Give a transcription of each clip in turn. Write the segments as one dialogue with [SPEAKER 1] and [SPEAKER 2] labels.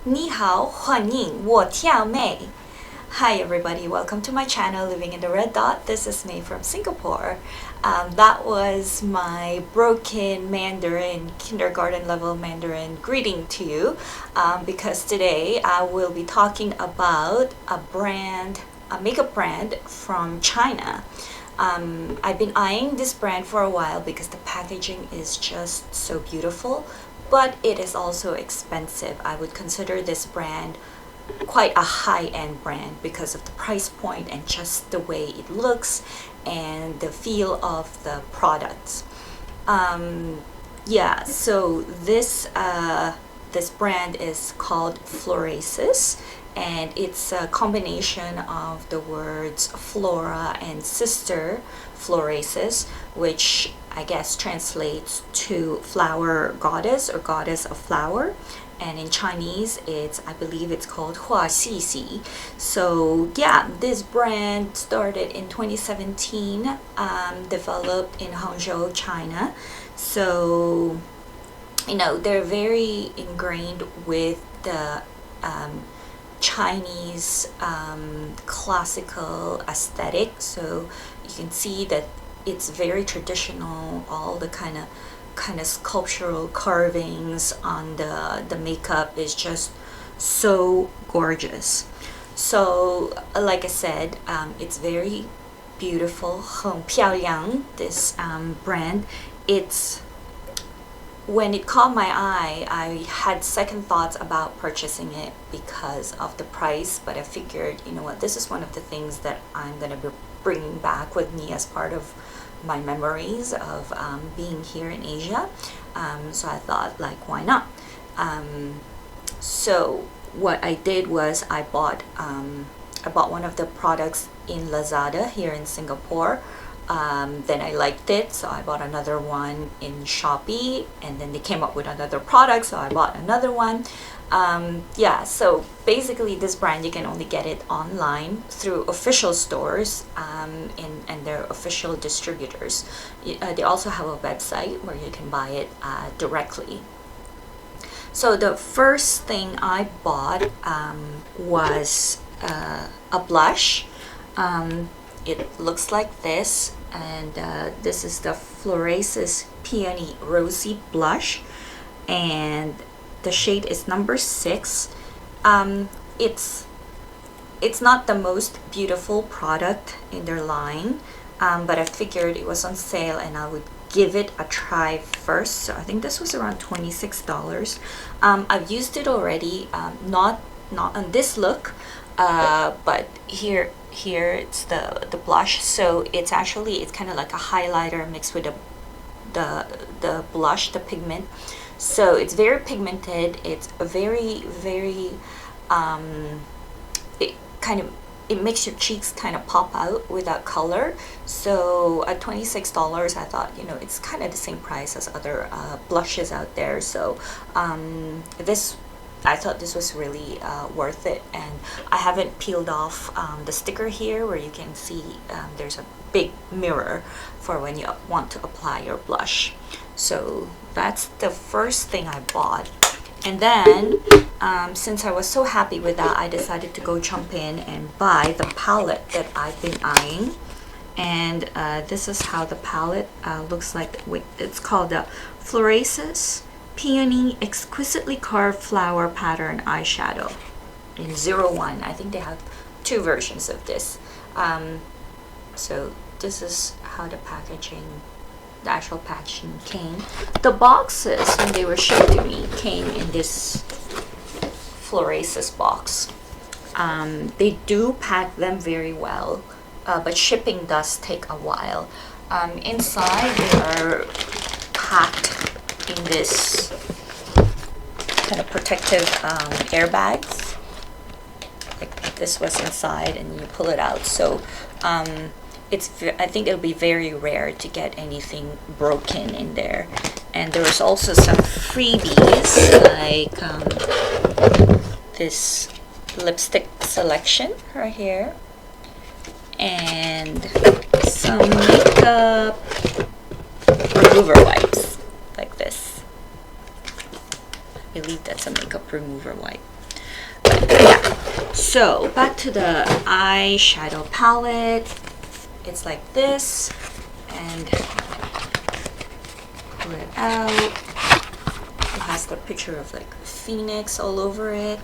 [SPEAKER 1] 你好，欢迎我跳妹. Hi everybody, welcome to my channel Living in the Red Dot. This is May from Singapore. That was my broken Mandarin, kindergarten level Mandarin greeting to you, because today I will be talking about a makeup brand from China. I've been eyeing this brand for a while because the packaging is just so beautiful, but it is also expensive. I would consider this brand quite a high-end brand because of the price point and just the way it looks and the feel of the products. Yeah, so this brand is called Florasis, and it's a combination of the words flora and sister, Florasis, which I guess translates to flower goddess or goddess of flower. And in Chinese, I believe it's called Huaxizi. So yeah, this brand started in 2017, developed in Hangzhou, China. So, they're very ingrained with the Chinese classical aesthetic. So you can see that it's very traditional, all the kind of sculptural carvings on the makeup is just so gorgeous. So like I said, it's very beautiful, 很漂亮, this brand. When it caught my eye, I had second thoughts about purchasing it because of the price, but I figured, you know what, this is one of the things that I'm going to be bringing back with me as part of my memories of being here in Asia. So I thought, like, why not? So what I did was I bought one of the products in Lazada here in Singapore. Then I liked it, so I bought another one in Shopee, and then they came up with another product, so I bought another one. Yeah, so basically this brand, you can only get it online through official stores and their official distributors. They also have a website where you can buy it directly. So the first thing I bought was a blush. It looks like this, and this is the Florasis Peony Rosy Blush, and the shade is number 6. It's not the most beautiful product in their line, but I figured it was on sale and I would give it a try first. So I think this was around $26. I've used it already, not on this look, but here it's the blush. So it's kind of like a highlighter mixed with the blush, the pigment. So it's very pigmented. It's very it makes your cheeks kind of pop out without color. So at $26, I thought, it's kind of the same price as other blushes out there. So I thought this was really worth it, and I haven't peeled off the sticker here where you can see there's a big mirror for when you want to apply your blush. So that's the first thing I bought. And then since I was so happy with that, I decided to go jump in and buy the palette that I've been eyeing. And this is how the palette looks like. It's called the Florasis Peony Exquisitely Carved Flower Pattern Eyeshadow in 01. I think they have 2 versions of this. So this is how the actual packaging came. The boxes, when they were shipped to me, came in this Florasis box. They do pack them very well, but shipping does take a while. Inside they are packed in this kind of protective airbags. Like this was inside, and you pull it out. So I think it'll be very rare to get anything broken in there. And there was also some freebies, like this lipstick selection right here, and some makeup remover wipes like this. I believe that's a makeup remover wipe. Yeah. So back to the eyeshadow palette. It's like this, and pull it out. It has the picture of like phoenix all over it.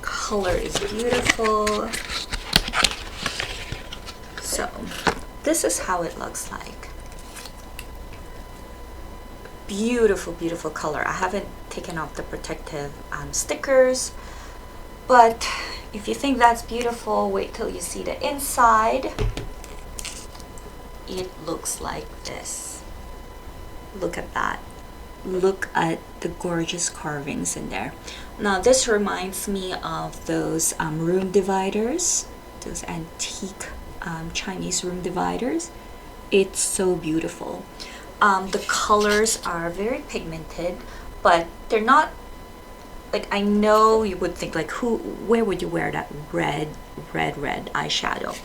[SPEAKER 1] Color is beautiful. So this is how it looks like. Beautiful, beautiful color. I haven't taken off the protective stickers, but if you think that's beautiful, wait till you see the inside. It looks like this. Look at that. Look at the gorgeous carvings in there. Now this reminds me of those room dividers, those antique Chinese room dividers. It's so beautiful. The colors are very pigmented, but they're not like, I know you would think like, where would you wear that red eyeshadow?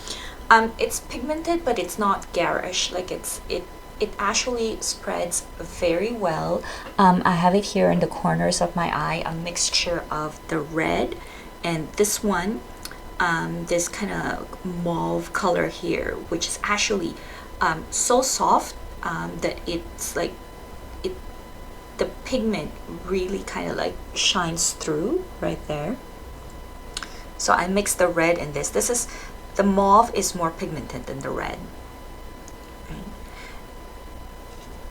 [SPEAKER 1] It's pigmented, but it's not garish. Like it actually spreads very well. I have it here in the corners of my eye, a mixture of the red and this one, this kind of mauve color here, which is actually so soft that it's like, the pigment really kind of like shines through right there. So I mixed the red and this. The mauve is more pigmented than the red. Right?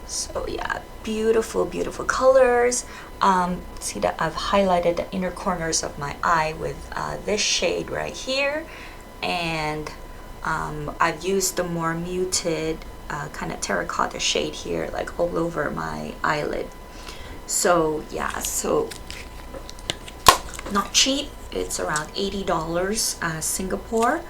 [SPEAKER 1] So yeah, beautiful, beautiful colors. See that I've highlighted the inner corners of my eye with this shade right here, and I've used the more muted kind of terracotta shade here, like all over my eyelid. So yeah, so not cheap. It's around $80 Singapore.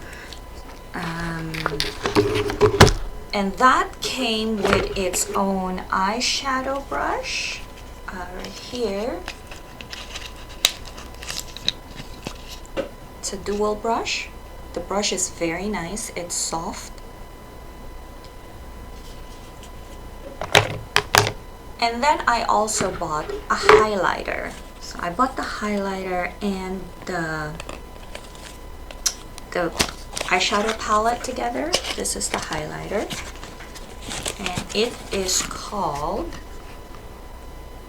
[SPEAKER 1] And that came with its own eyeshadow brush right here. It's a dual brush. The brush is very nice. It's soft. And then I also bought a highlighter. So I bought the highlighter and the eyeshadow palette together. This is the highlighter, and it is called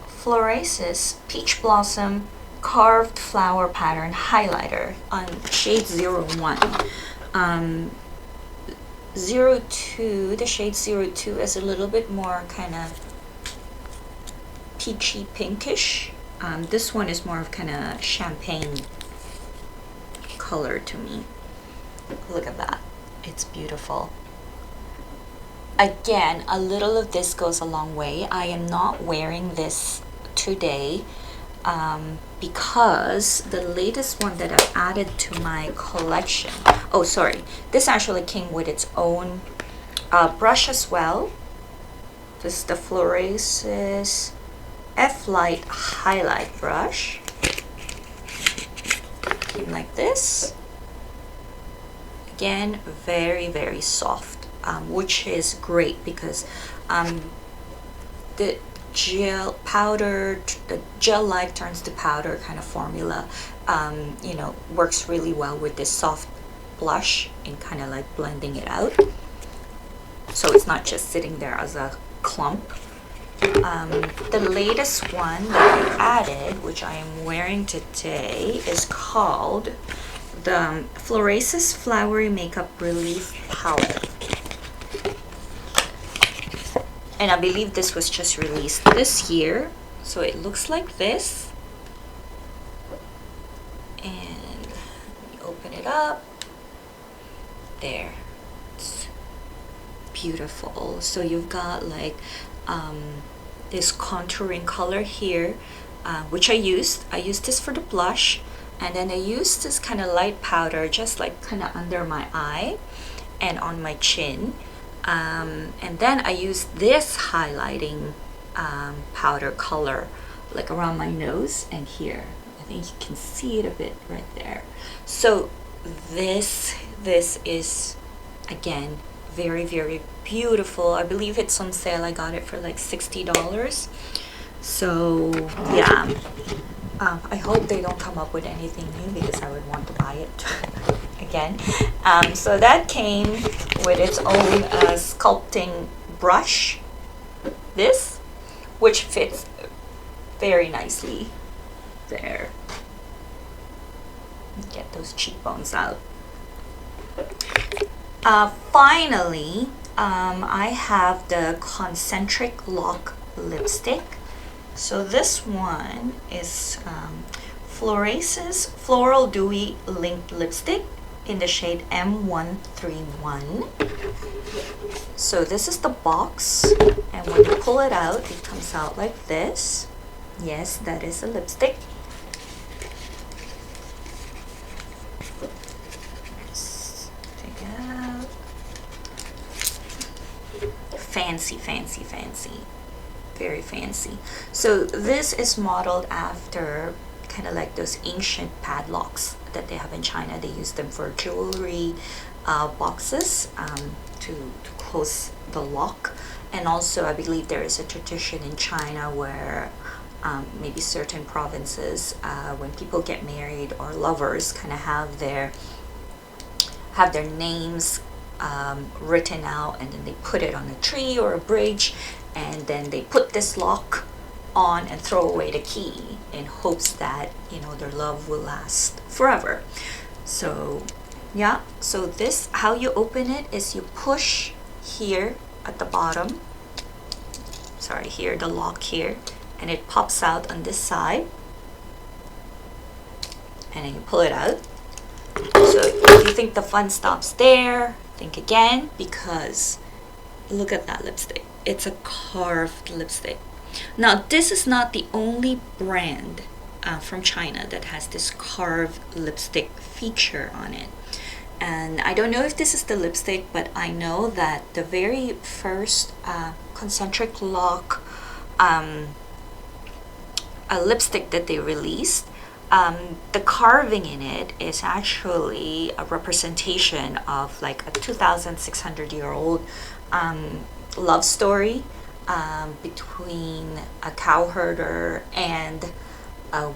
[SPEAKER 1] Florasis Peach Blossom Carved Flower Pattern Highlighter on shade 01. 02, the shade 02 is a little bit more kind of peachy pinkish. This one is more of kind of champagne color to me. Look at that. It's beautiful. Again, a little of this goes a long way. I am not wearing this today because the latest one that I've added to my collection, oh sorry, this actually came with its own brush as well. This is the Florasis F-Light Highlight Brush. Came like this. Again, very, very soft, which is great because the gel-like turns to powder kind of formula, you know, works really well with this soft blush and kind of like blending it out. So it's not just sitting there as a clump. The latest one that I added, which I am wearing today, is called the Florasis Flowery Makeup Relief Palette. And I believe this was just released this year. So it looks like this. And let me open it up. There. It's beautiful. So you've got like this contouring color here, which I used. I used this for the blush. And then I used this kind of light powder just like kind of under my eye and on my chin. And then I used this highlighting powder color like around my nose and here. I think you can see it a bit right there. So this is, again, very, very beautiful. I believe it's on sale. I got it for like $60. So yeah, I hope they don't come up with anything new because I would want to buy it again. So that came with its own sculpting brush, this, which fits very nicely there. Get those cheekbones out. Finally, I have the Concentric Lock lipstick. So this one is Florasis Floral Dewy Linked Lipstick in the shade M131. So this is the box, and when you pull it out, it comes out like this. Yes, that is a lipstick. Let's take it out. Fancy, fancy, fancy. Very fancy. So this is modeled after kind of like those ancient padlocks that they have in China. They use them for jewelry boxes to close the lock. And also I believe there is a tradition in China where maybe certain provinces, when people get married or lovers, kind of have their names written out, and then they put it on a tree or a bridge, and then they put this lock on and throw away the key in hopes that, you know, their love will last forever. So yeah, so this, how you open it is you push here at the bottom, sorry, here, the lock here, and it pops out on this side, and then you pull it out. So if you think the fun stops there, think again, because look at that lipstick. It's a carved lipstick. Now this is not the only brand from China that has this carved lipstick feature on it. And I don't know if this is the lipstick, but I know that the very first Concentric Lock a lipstick that they released, the carving in it is actually a representation of like a 2,600-year-old love story between a cowherder and a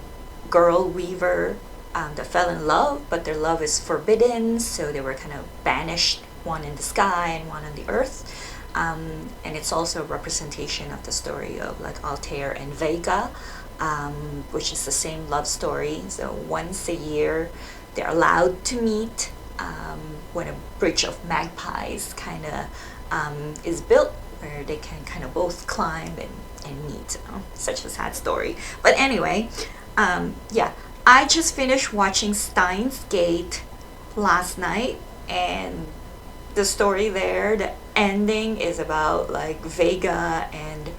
[SPEAKER 1] girl weaver that fell in love, but their love is forbidden, so they were kind of banished, one in the sky and one on the earth. And it's also a representation of the story of like Altair and Vega, which is the same love story. So once a year they're allowed to meet when a bridge of magpies kind of is built, where they can kind of both climb and meet. Such a sad story. But anyway, yeah, I just finished watching Steins Gate last night, and the story there, the ending is about like Vega and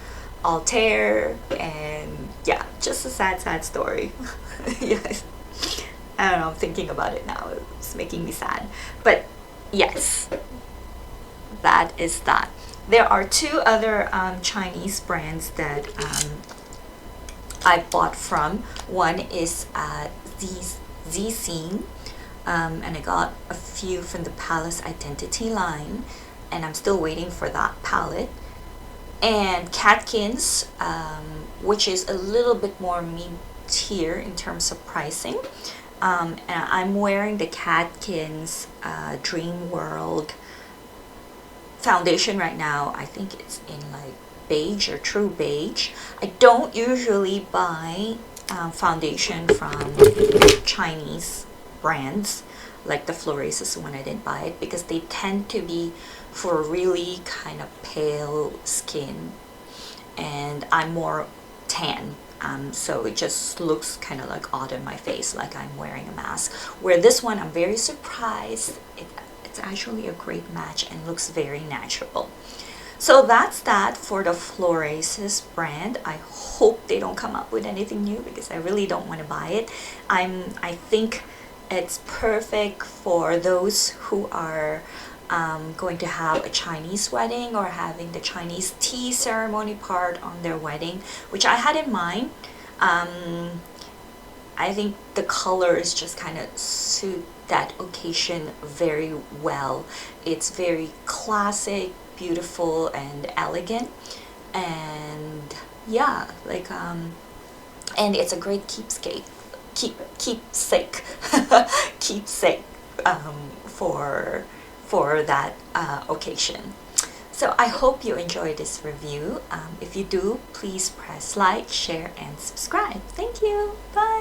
[SPEAKER 1] Altair, and yeah, just a sad story. Yes, I don't know, I'm thinking about it now, it's making me sad. But yes, that is that. There are two other Chinese brands that I bought from. One is Zixing, and I got a few from the Palace Identity line, and I'm still waiting for that palette. And Catkins, which is a little bit more mid-tier in terms of pricing. And I'm wearing the Catkins Dream World foundation right now. I think it's in like beige or true beige. I don't usually buy foundation from Chinese brands like the Florasis one. I didn't buy it because they tend to be for really kind of pale skin, and I'm more tan, so it just looks kind of like odd on my face, like I'm wearing a mask. Where this one, I'm very surprised, it's actually a great match and looks very natural. So that's that for the Florasis brand. I hope they don't come up with anything new because I really don't want to buy it. I think it's perfect for those who are going to have a Chinese wedding or having the Chinese tea ceremony part on their wedding, which I had in mind. I think the colors just kind of suit that occasion very well. It's very classic, beautiful, and elegant. And yeah, like and it's a great keepsake keepsake keepsake for that occasion. So I hope you enjoyed this review. If you do, please press like, share, and subscribe. Thank you. Bye.